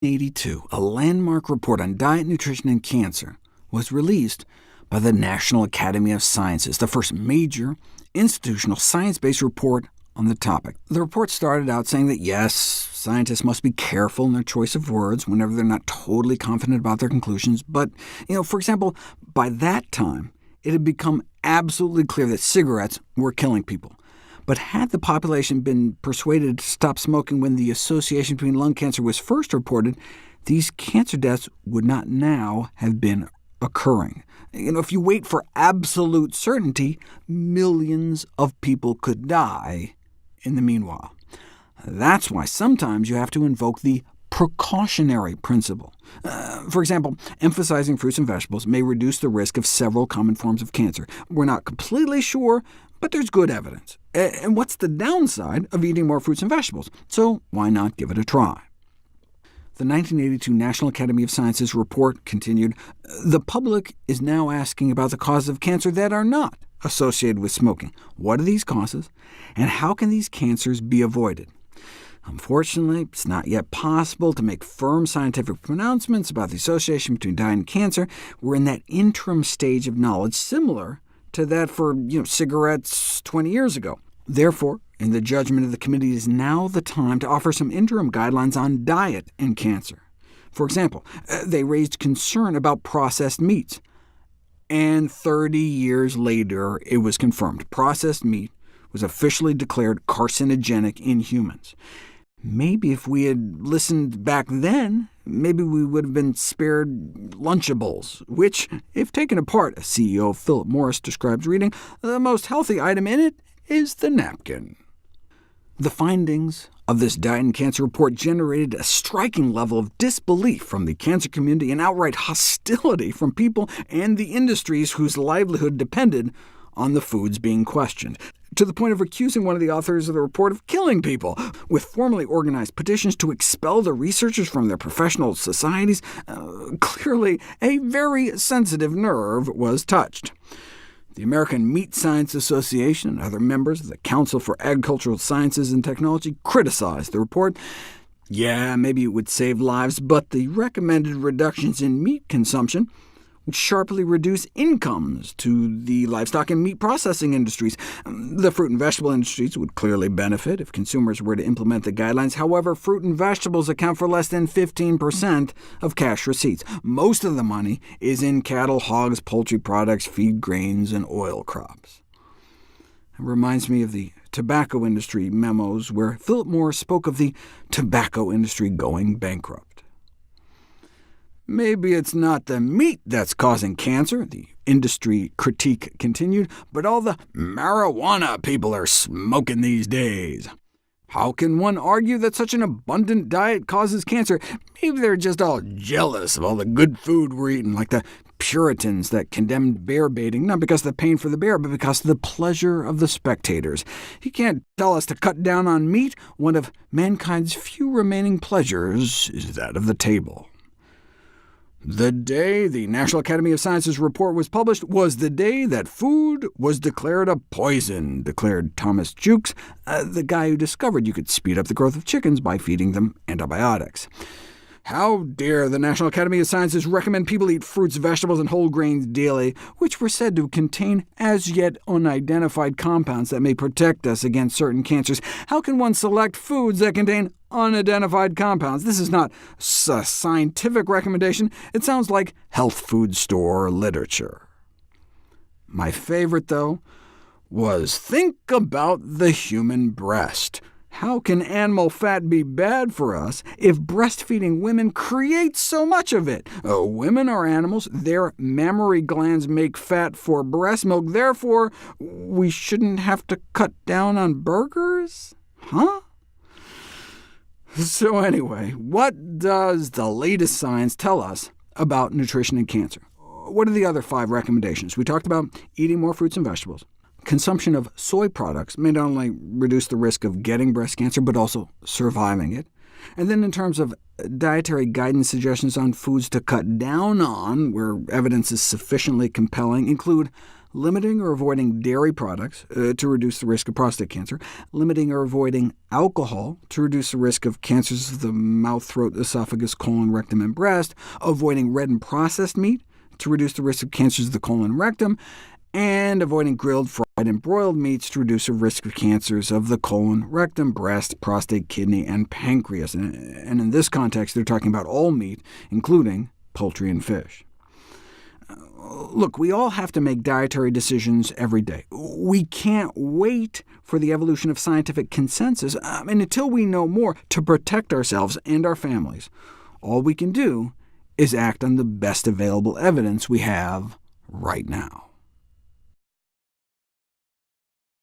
1982, a landmark report on diet, nutrition, and cancer was released by the National Academy of Sciences, the first major institutional science-based report on the topic. The report started out saying that yes, scientists must be careful in their choice of words whenever they're not totally confident about their conclusions, but, for example, by that time, it had become absolutely clear that cigarettes were killing people. But had the population been persuaded to stop smoking when the association between lung cancer was first reported, these cancer deaths would not now have been occurring. If you wait for absolute certainty, millions of people could die in the meanwhile. That's why sometimes you have to invoke the precautionary principle. For example, emphasizing fruits and vegetables may reduce the risk of several common forms of cancer. We're not completely sure, but there's good evidence. And what's the downside of eating more fruits and vegetables? So why not give it a try? The 1982 National Academy of Sciences report continued, the public is now asking about the causes of cancer that are not associated with smoking. What are these causes, and how can these cancers be avoided? Unfortunately, it's not yet possible to make firm scientific pronouncements about the association between diet and cancer. We're in that interim stage of knowledge similar to that for cigarettes 20 years ago. Therefore, in the judgment of the committee, it is now the time to offer some interim guidelines on diet and cancer. For example, they raised concern about processed meats, and 30 years later it was confirmed. Processed meat was officially declared carcinogenic in humans. Maybe if we had listened back then, maybe we would have been spared Lunchables, which, if taken apart, as CEO Philip Morris describes reading, the most healthy item in it is the napkin. The findings of this diet and cancer report generated a striking level of disbelief from the cancer community and outright hostility from people and the industries whose livelihood depended on the foods being questioned, to the point of accusing one of the authors of the report of killing people, with formally organized petitions to expel the researchers from their professional societies. Clearly, a very sensitive nerve was touched. The American Meat Science Association and other members of the Council for Agricultural Sciences and Technology criticized the report. Yeah, maybe it would save lives, but the recommended reductions in meat consumption would sharply reduce incomes to the livestock and meat processing industries. The fruit and vegetable industries would clearly benefit if consumers were to implement the guidelines. However, fruit and vegetables account for less than 15% of cash receipts. Most of the money is in cattle, hogs, poultry products, feed grains, and oil crops. It reminds me of the tobacco industry memos, where Philip Morris spoke of the tobacco industry going bankrupt. Maybe it's not the meat that's causing cancer, the industry critique continued, but all the marijuana people are smoking these days. How can one argue that such an abundant diet causes cancer? Maybe they're just all jealous of all the good food we're eating, like the Puritans that condemned bear baiting, not because of the pain for the bear, but because of the pleasure of the spectators. You can't tell us to cut down on meat. One of mankind's few remaining pleasures is that of the table. The day the National Academy of Sciences report was published was the day that food was declared a poison, declared Thomas Jukes, the guy who discovered you could speed up the growth of chickens by feeding them antibiotics. How dare the National Academy of Sciences recommend people eat fruits, vegetables, and whole grains daily, which were said to contain as yet unidentified compounds that may protect us against certain cancers? How can one select foods that contain unidentified compounds? This is not a scientific recommendation. It sounds like health food store literature. My favorite, though, was think about the human breast. How can animal fat be bad for us if breastfeeding women create so much of it? Women are animals. Their mammary glands make fat for breast milk. Therefore, we shouldn't have to cut down on burgers? Huh? So anyway, what does the latest science tell us about nutrition and cancer? What are the other 5 recommendations? We talked about eating more fruits and vegetables. Consumption of soy products may not only reduce the risk of getting breast cancer, but also surviving it. And then in terms of dietary guidance suggestions on foods to cut down on, where evidence is sufficiently compelling, include limiting or avoiding dairy products to reduce the risk of prostate cancer, limiting or avoiding alcohol to reduce the risk of cancers of the mouth, throat, esophagus, colon, rectum, and breast, avoiding red and processed meat to reduce the risk of cancers of the colon and rectum, and avoiding grilled, fried, and broiled meats to reduce the risk of cancers of the colon, rectum, breast, prostate, kidney, and pancreas. And in this context, they're talking about all meat, including poultry and fish. Look, we all have to make dietary decisions every day. We can't wait for the evolution of scientific consensus, until we know more to protect ourselves and our families. All we can do is act on the best available evidence we have right now.